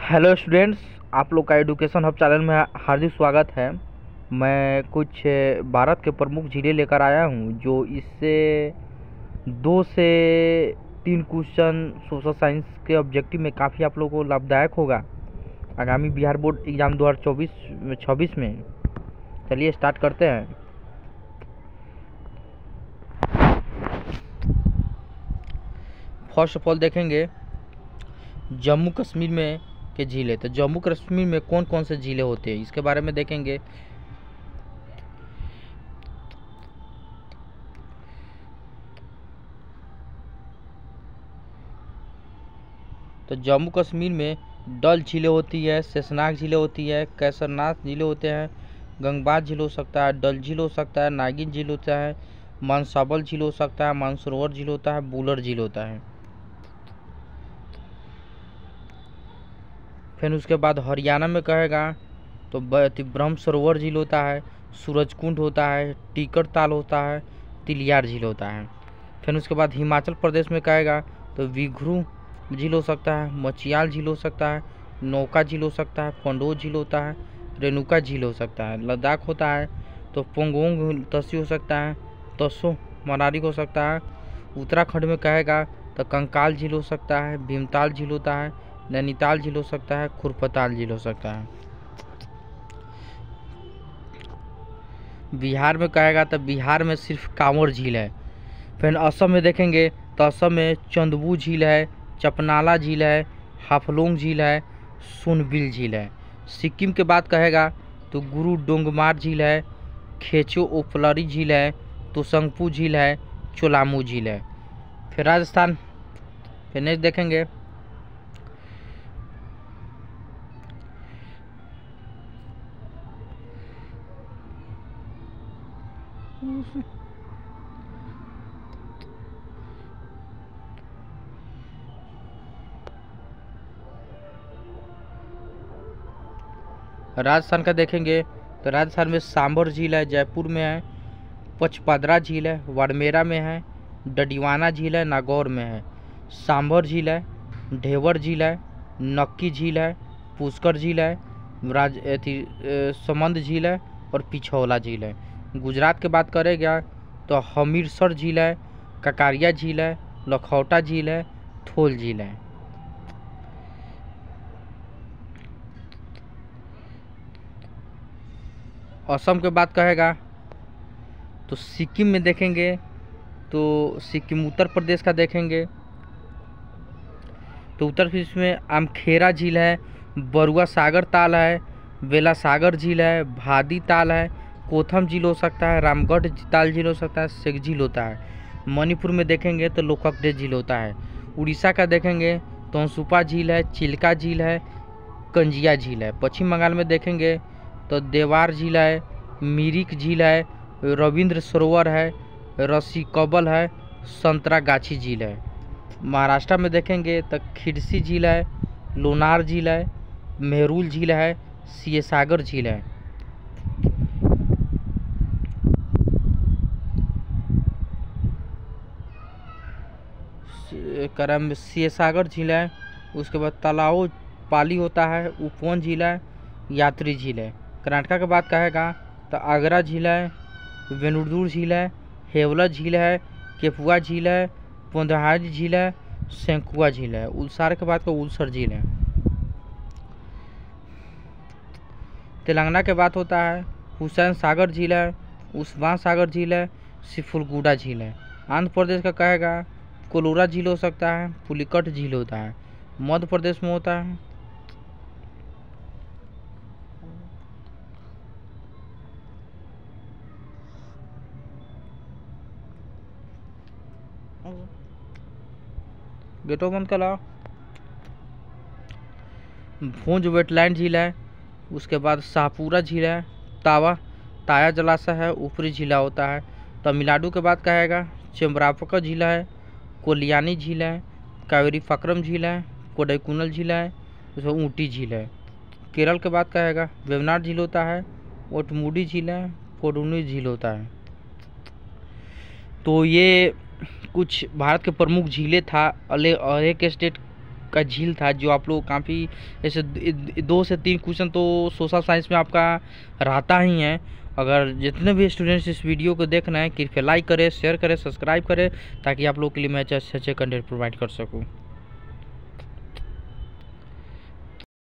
Hello students, आप लोग का एडुकेशन हब चैनल में हार्दिक स्वागत है। मैं कुछ भारत के प्रमुख झीलें लेकर आया हूं जो इससे 2 से 3 क्वेश्चन सोशल साइंस के ऑब्जेक्टिव में काफ़ी आप लोगों को लाभदायक होगा आगामी बिहार बोर्ड एग्ज़ाम 2024-26 में। चलिए स्टार्ट करते हैं। फर्स्ट ऑफ ऑल देखेंगे जम्मू कश्मीर में के झीलें। तो जम्मू कश्मीर में कौन कौन से झीलें होते हैं इसके बारे में देखेंगे। तो जम्मू कश्मीर में डल झीलें होती है, शेषनाग झीलें होती है, केसरनाथ झीलें होते हैं, गंगबाज झील हो सकता है, डल झील हो सकता है, नागिन झील होता है, मानसरोवर झील हो सकता है, मानसरोवर झील होता है, बुलर झील होता है। फिर उसके बाद हरियाणा में कहेगा तो ब्रह्म सरोवर झील होता है, सूरजकुंड होता है, टिकर ताल होता है, तिलियार झील होता है। फिर उसके बाद हिमाचल प्रदेश में कहेगा तो विघ्रू झील हो सकता है, मचियाल झील हो सकता है, नौका झील हो सकता है, पंडो झील होता है, रेणुका झील हो सकता है। लद्दाख होता है तो पोंगोंग तसी हो सकता है, तसो मनाली हो सकता है। उत्तराखंड में कहेगा तो कंकाल झील हो सकता है, भीमताल झील होता है, नैनीताल झील हो सकता है, खुरपताल झील हो सकता है। बिहार में कहेगा तो बिहार में सिर्फ कांवर झील है। फिर असम में देखेंगे तो असम में चंदबू झील है, चपनाला झील है, हाफलोंग झील है, सोनबिल झील है। सिक्किम के बाद कहेगा तो गुरु डोंगमार झील है, खेचो ओपलरी झील है, तोसंगपू झील है, चोलामू झील है। फिर राजस्थान फिर नेक्स्ट देखेंगे राजस्थान का देखेंगे तो राजस्थान में सांभर झील है, जयपुर में है, पचपदरा झील है, बाड़मेरा में है, डडियाना झील है, नागौर में है। सांभर झील है, ढेवर झील है, नक्की झील है, पुष्कर झील है, समंद झील है और पिछौला झील है। गुजरात की बात करेगा तो हमीरसर झील है, ककारिया झील है, लखौटा झील है, थोल झील है। असम के बात कहेगा तो सिक्किम में देखेंगे तो सिक्किम उत्तर प्रदेश का देखेंगे तो उत्तर प्रदेश में आमखेरा झील है, बरुआ सागर ताल है, बेला सागर झील है, भादी ताल है, कोथम झील हो सकता है, रामगढ़ ताल झील हो सकता है, शेख झील होता है। मणिपुर में देखेंगे तो लोककडेह झील होता है। उड़ीसा का देखेंगे तो अंसुपा झील है, चिल्का झील है, कंजिया झील है। पश्चिम बंगाल में देखेंगे तो देवार झील है, मिरिक झील है, रविंद्र सरोवर है, रसीकबल है, संतरागाछी झील है। महाराष्ट्र में देखेंगे तो खिडसी झील है, लोनार झील है, मेहरुल झील है, सियसागर झील है। सियसागर झील है। उसके बाद तालाओ पाली होता है, उपवन झील है, यात्री झील है। कर्नाटक की बात कहेगा तो आगरा झील है, वेनुदूर झील है, हेवला झील है, केपुआ झील है, पोंदहाज झील है, सेंकुआ झील है। उलसार के बाद उलसर झील है। तेलंगाना के बात होता है हुसैन सागर झील है, उस्मान सागर झील है, सिफुलगुडा झील है। आंध्र प्रदेश का कहेगा कोलोरा झील हो सकता है, पुलिकट झील होता है। मध्य प्रदेश में होता है गेटो बंद करा भूंज वेटलैंड झील है। उसके बाद शाहपुरा झील है, ताया जलाशय है, ऊपरी झीला होता है। तमिलनाडु के बाद कहेगा चेम्बरापका झील है, कोलियानी झील है, कावेरी फक्रम झील है, कोडाईकुनल झील है, उसमें ऊटी झील है। केरल के बाद कहेगा वेवनाड झील होता है, ओटमुडी झील है, पोडुनी झील होता है। तो ये कुछ भारत के प्रमुख झीलें था। एक स्टेट का झील था, जो आप लोग काफ़ी ऐसे 2 से 3 क्वेश्चन तो सोशल साइंस में आपका रहता ही है। अगर जितने भी स्टूडेंट्स इस वीडियो को देख रहे हैं, कृपया लाइक करें, शेयर करें, सब्सक्राइब करें, ताकि आप लोग के लिए मैं अच्छे अच्छे कंटेंट प्रोवाइड कर सकूँ।